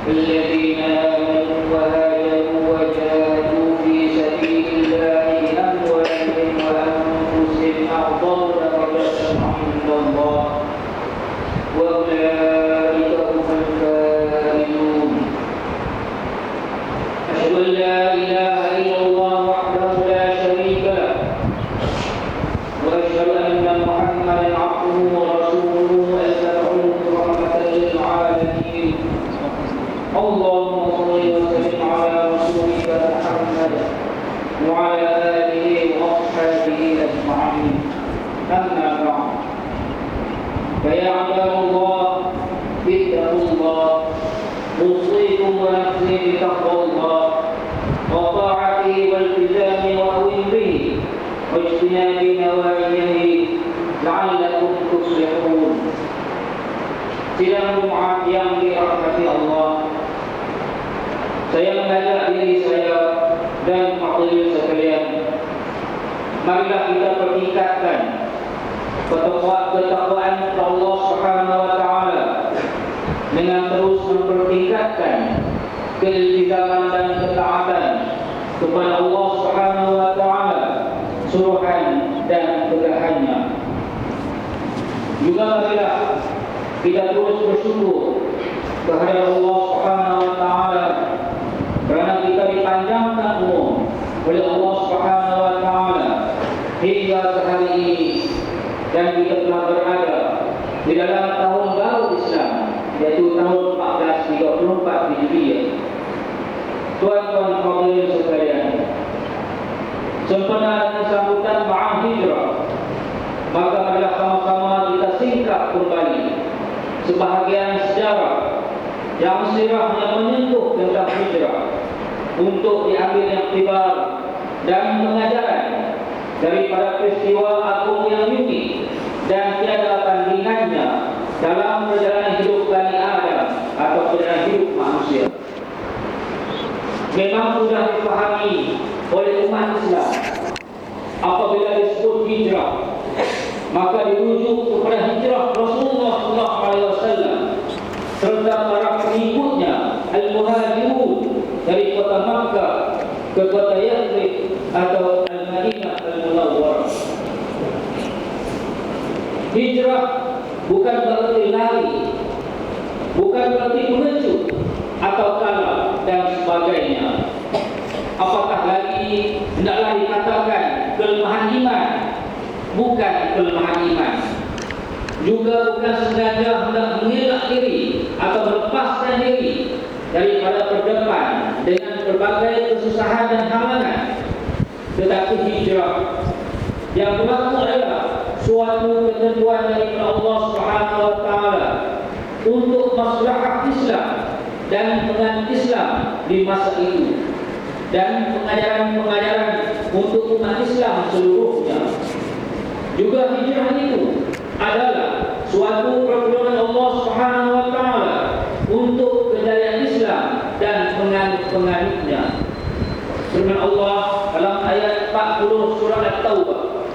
الذين آمنوا وهاجروا وجاهدوا في سبيل الله بأموالهم وأنفسهم أعظم درجة عند الله وأولئك هم الفائزون. أشهد أن لا إله إلا الله وحده لا شريك له وأشهد أن محمدا عبده ورسوله المبعوث رحمة للعالمين. اللهم صل وسلم على رسولك محمد وعلى آله وأصحابه أجمعين. أما بعد، فيا عباد الله اتقوا الله، أوصيكم ونفسي بتقوى الله وطاعته والتزام أوامره واجتناب نواهيه لعلكم تصلحون. Sidang Jumaat yang dirahmati Allah, saya mengajak diri saya dan hadirin sekalian, marilah kita pertingkatkan ketakwaan Allah Subhanahu wa taala dengan terus mempertingkatkan keiltizaman dan ketaatan kepada Allah Subhanahu wa taala, suruhan dan perintahnya. Juga marilah kita terus bersyukur kepada Allah Subhanahu wa taala kerana kita dipanjangkan umur oleh Allah Subhanahu wa taala hingga sehari ini, dan kita telah berada di dalam tahun baru Islam, yaitu tahun 1434 Hijriah. Tuan-tuan hadirin sekalian, sempena dengan sambutan Ma'am Hijrah, maka marilah sama-sama kita singkap kembali sebahagian sejarah yang sirahnya menyentuh tentang hijrah untuk diambil iktibar dan pengajaran daripada peristiwa agung yang unik dan tiada tandingannya dalam perjalanan hidup Bani Adam atau perjalanan hidup manusia. Memang sudah dipahami oleh umat Islam, apabila disebut hijrah maka dirujuk kepada hijrah Rasulullah SAW serta para pengikutnya al-muhajirun dari kota Makkah ke kota Yathrib atau Al-Madinah Al-Munawwarah. Hijrah bukan berarti lari, bukan berarti mengecut atau kalah dan sebagainya. Apakah lagi hendaklah dikatakan kelemahan iman? Bukan kelemahan iman. Juga bukan sengaja hendak mengelak diri atau melepaskan diri daripada berdepan dengan berbagai kesusahan dan halangan. Tetapi hijrah yang berlaku adalah suatu ketentuan dari Allah Subhanahu wa taala untuk maslahah Islam dan penganut Islam di masa itu, dan pengajaran-pengajaran untuk umat Islam seluruhnya. Juga hijrah itu adalah suatu pertolongan Allah Subhanahu wa taala untuk kejayaan Islam dan penganut-penganutnya. Firman Allah dalam ayat 40 surah At-Taubah,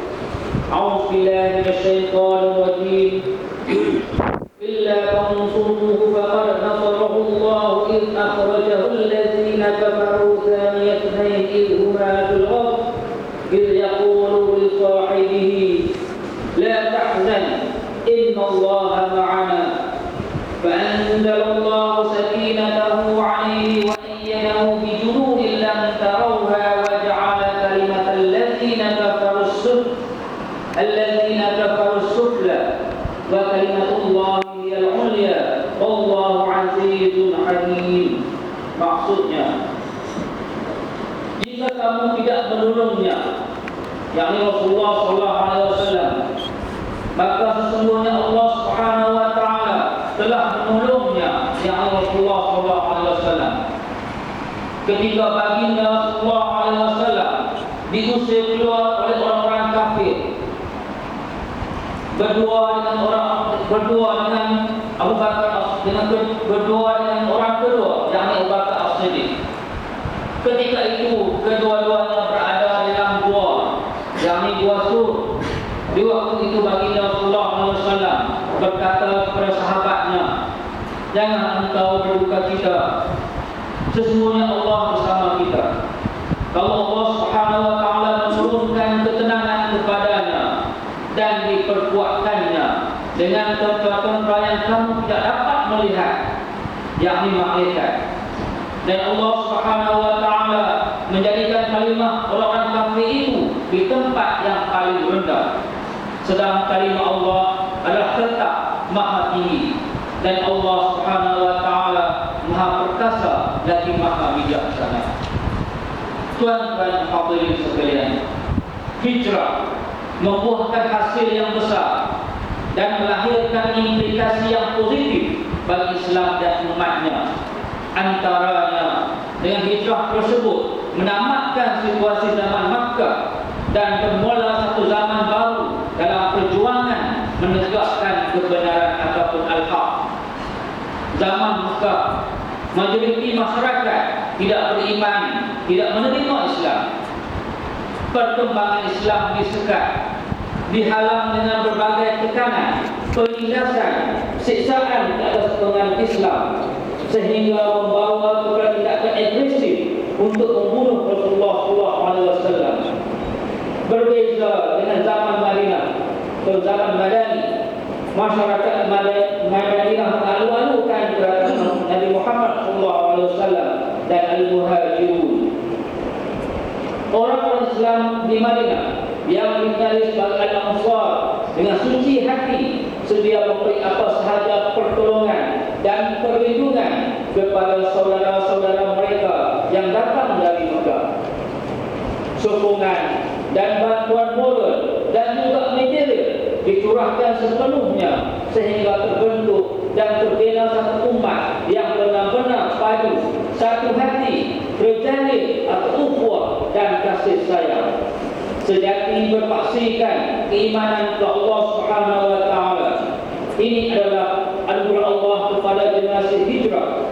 A'udzu billahi minasyaitonir rajim. Illa tansuruhu faqad nasarahu Allah idh akhrajahu alladhina kafaru thaniya ithnain idh huma fil ghar idh yaqulu li sahibihi la tahzan inna Allaha ma'ana fa'anzalallahu sakinatahu 'alayhi wa ayyadahu bi junudin lam tarawha wa ja'ala kalimatal ladzina kafaru as-sufla wa kalimatullahi hiyal 'ulya wallahu 'azizun hakim. Maksudnya, jika kamu tidak menolongnya, yakni Rasulullah SAW, maka sesungguhnya Allah Subhanahu wa taala telah menolongnya, yakni Rasulullah SAW. Ketika baginda Rasulullah SAW diusir keluar oleh orang-orang kafir, berdua dengan Abu Bakar, berdua dengan orang kedua, yakni Abu Bakar As-Siddiq. Ketika itu kedua-duanya berada dalam gua, yakni gua Sur. Di waktu itu baginda Rasulullah SAW berkata kepada sahabatnya, Jangan engkau berduka cita, sesungguhnya Allah bersama kita. Kalau Allah Subhanahu wa taala menurunkan ketenangan kepadanya dan diperkuatkannya dengan tentera yang kamu tidak dapat melihat, yakni malaikat. Dan Allah Subhanahu wa taala menjadikan kalimah orang kafir itu di tempat yang paling rendah, sedang kalimah Allah adalah tetap maha tinggi. Dan Allah Subhanahu wa taala maha perkasa lagi maha bijaksana. Tuan-tuan hadirin sekalian, hijrah membuahkan hasil yang besar dan melahirkan implikasi yang positif bagi Islam dan umatnya. Antaranya, dengan hijrah tersebut menamatkan situasi zaman Makkah dan bermula satu zaman baru dalam perjuangan menegakkan kebenaran ataupun al-haq. Zaman Makkah, majoriti masyarakat tidak beriman, tidak menerima Islam. Perkembangan Islam disekat, dihalang dengan berbagai tekanan, penindasan, siksaan ke atas penganut Islam, sehingga membawa kepada tindakan agresif untuk membunuh Rasulullah SAW. Berbeza dengan zaman Madinah atau zaman Madani, masyarakat Madinah mengalu-alukan kedatangan Nabi Muhammad SAW dan Al-Muhajirun. Orang-orang Islam di Madinah yang dikenali sebagai Al-Ansar dengan suci hati sedia memberi apa sahaja pertolongan dan perlindungan kepada saudara-saudara mereka yang datang dari Mekah. Sokongan dan bantuan moral dan juga material dicurahkan sepenuhnya sehingga terbentuk dan terbina satu umat yang benar-benar padu, satu hati, berjalin atau ukhuwah dan kasih sayang. Sejati berpaksikan keimanan kepada Allah Subhanahu wa taala. Ini adalah anugerah Allah kepada generasi hijrah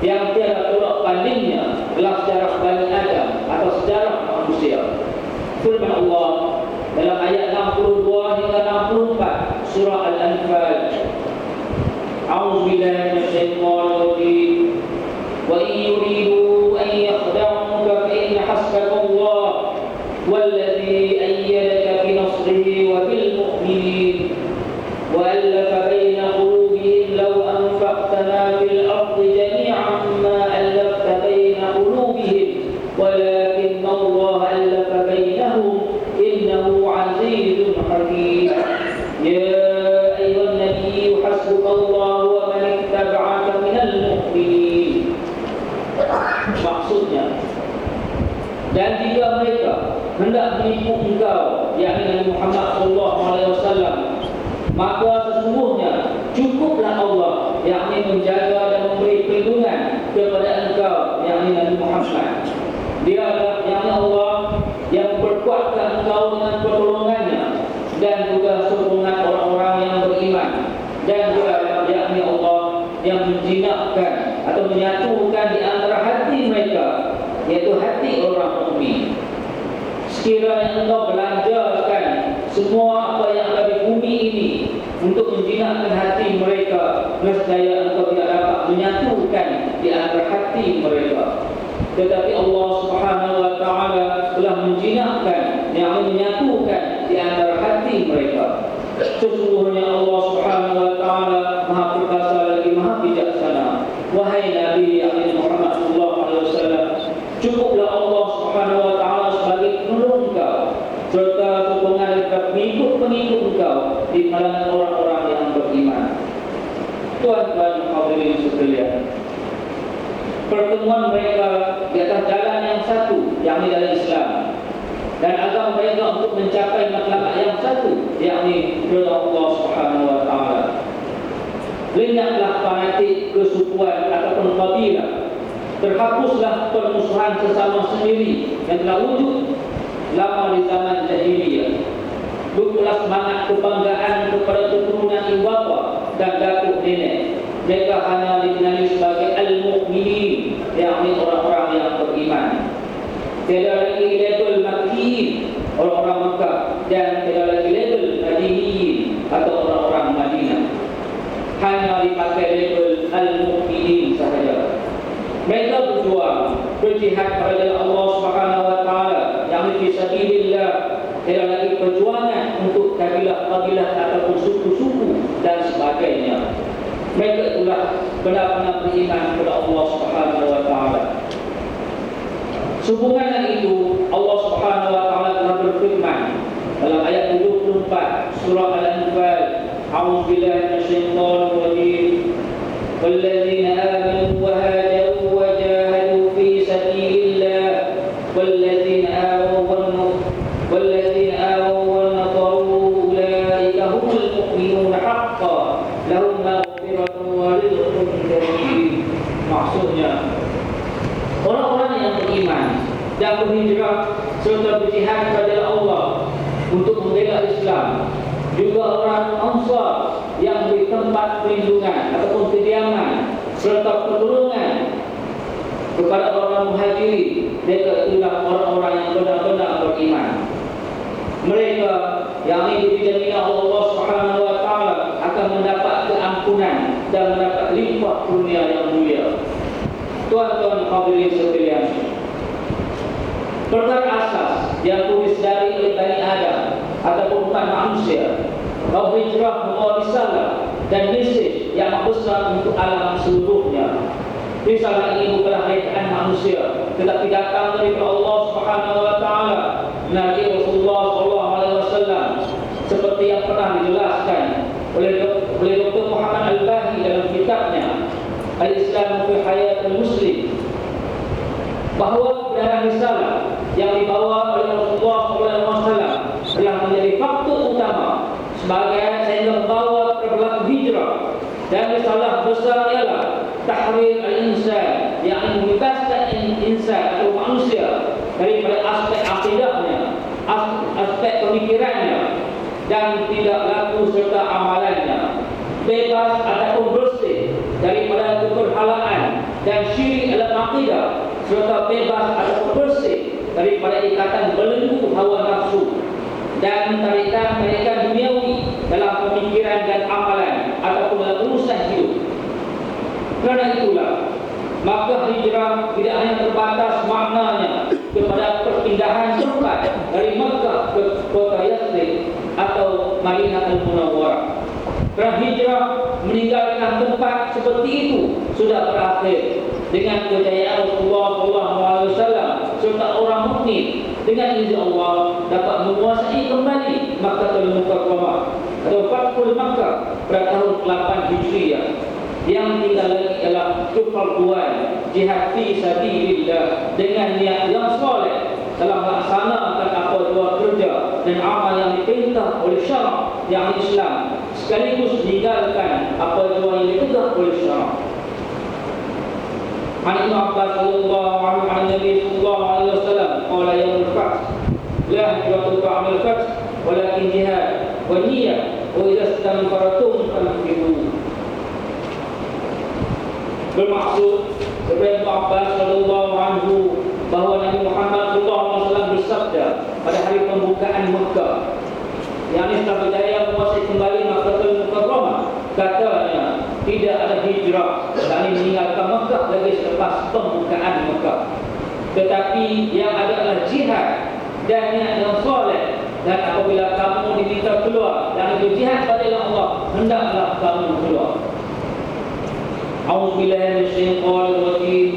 yang tiada tolak bandingnya dalam sejarah Bani Adam atau sejarah manusia. Firman Allah dalam ayat 62 hingga 64 surah Al-Anfal. A'udzu billahi minasyaitonir rajim. Wa in yuridu an yakhda'uka fa inna hasbakallah والذي أيدك بنصره وبالمؤمنين وألف بين قلوبهم لو أنفقت ما في الأرض جميعا ما ألفت بين قلوبهم ولكن الله ألف بينهم إنه عزيز حكيم. يا أيها النبي حسبك الله ومن اتبعك من المؤمنين. Maksudnya, dan jika mereka hendak menipu engkau, yakni Nabi Muhammad SAW, maka sesungguhnya cukuplah Allah yakni menjaga dan memberi perlindungan kepada engkau, yakni Nabi Muhammad. Dialah yakni Allah yang memperkuatkan engkau dengan pertolongannya dan juga sokongan orang-orang yang beriman, dan dialah yakni Allah yang menjinakkan atau menyatukan di antara hati mereka, yaitu hati orang mukmin. Sekiranya engkau belanjakan semua apa yang ada di bumi ini untuk menjinakkan hati mereka, nescaya engkau tidak dapat menyatukan di antara hati mereka. Tetapi Allah Subhanahu wa taala telah menjinakkan, yang menyatukan di antara hati mereka. Sesungguhnya Allah Subhanahu wa taala Maha Perkasa lagi Maha Bijaksana. Wahai Nabi Muhammad SAW, cukuplah Allah Subhanahu wa taala sebagai penolong engkau serta sokongan kepada pengikut-pengikut engkau di kalangan orang-orang yang beriman. Tuan-tuan hadirin sekalian, pertemuan mereka di atas jalan yang satu, yakni dalam Islam, dan agama mereka untuk mencapai matlamat yang satu, yakni ridha Allah Subhanahu wa taala. Lenyaplah fanatik kesukuan ataupun kabilah. Terhapuslah permusuhan sesama sendiri yang telah wujud lama di zaman jahiliyah. Duduklah semangat kebanggaan kepada keturunan ibu bapa dan datuk nenek. Mereka hanya dikenali sebagai al-mu'minin, yakni orang-orang yang beriman. Tiada lagi label Makkiyin, orang-orang Makkah, dan tiada lagi label Madiniyin atau orang-orang Madinah. hanya dipakai label al-mu'minin sahaja. Mereka berjuang, berjihad pada jalan Allah Subhanahu wa taala, yang fi sabilillah, tidak lagi perjuangan untuk kabilah-kabilah ataupun suku-suku dan sebagainya. Mereka itulah benar-benar beriman kepada Allah Subhanahu wa taala. Sehubungan dengan itu, Allah Subhanahu wa taala telah berfirman dalam ayat 74 surah Al-Anfal, A'udzu billahi minasyaitonir rajim. Walladzina amanu wa hajaru wa jahadu fi sabilillah walladzina awaw wa nasaru ulaika humul mu'minun haqqan lahum maghfiratun wa rizqun karim. Maksudnya, orang-orang yang beriman dan berhijrah serta berjihad kepada Allah untuk membela Islam, juga orang Ansar yang beri tempat perlindungan ataupun kediaman serta pertolongan kepada orang Muhajirin, mereka itulah orang-orang yang benar-benar beriman. Mereka yang ini dijadikan Allah Subhanahu wa taala akan mendapat keampunan dan mendapat limpah dunia yang mulia. Tuan-tuan hadirin sekalian, perkara asas yang disedari oleh Bani Adam ataupun umat manusia, bahawa hijrah membawa risalah dan mesej yang besar untuk alam seluruhnya. Risalah ini bukanlah rekaan manusia, tetapi datang dari Allah Subhanahu wa taala, Nabi Rasulullah sallallahu alaihi wasallam, seperti yang pernah dijelaskan oleh Dr. Muhammad Al-Bahi dalam kitabnya Al-Islam fi Hayatul Muslim, bahawa kebenaran risalah yang dibawa oleh Rasulullah SAW telah menjadi faktor utama sehingga membawa berlaku hijrah. Dan risalah besar ialah tahrir al-insan, yang membebaskan insan atau manusia daripada aspek akidahnya, aspek pemikirannya, dan tidak laku serta amalannya, bebas ataupun bersih daripada keberhalaan dan syirik dalam akidah, serta bebas ataupun bersih daripada ikatan belenggu hawa nafsu dan tarikan duniawi dalam pemikiran dan amalan ataupun dalam urusan hidup. Kerana itulah, maka hijrah tidak hanya terbatas maknanya kepada perpindahan tempat dari Makkah ke kota Yathrib atau Madinah Al-Munawwarah. Kerana hijrah meninggalkan tempat seperti itu sudah berakhir dengan kejayaan Rasulullah SAW serta orang mukmin dengan izin Allah dapat menguasai kembali Makkah Al-Mukarramah atau Fathul Makkah pada tahun 8 Hijriah. Yang tinggal lagi ialah kefarduan jihad fi sabilillah dengan niat yang soleh dalam melaksanakan apa jua kerja dan amal yang diperintah oleh syarak yang Islam, sekaligus meninggalkan apa jua yang ditegak oleh syarak. Ibn Abbas radhiyallahu anhu an Nabi sallallahu alaihi wasallam qala yaumul fath la hijrata ba'dal fath walakin jihad wa niyyah wa idza istanfaratum fanfiru. Bermaksud Ibn Abbas radhiyallahu anhu bahawa Nabi Muhammad sallallahu alaihi wasallam bersabda pada hari pembukaan Makkah, yang setelah berjaya menguasai kembali Makkah Al-Mukarramah, katanya tidak ada hijrah dan meninggalkan Makkah lagi selepas pembukaan Makkah, tetapi yang ada adalah jihad dan niat yang soleh. Dan apabila kamu diminta keluar dan berjihad pada Allah, hendaklah kamu keluar. A'udzu billahi minasyaitonir rajim.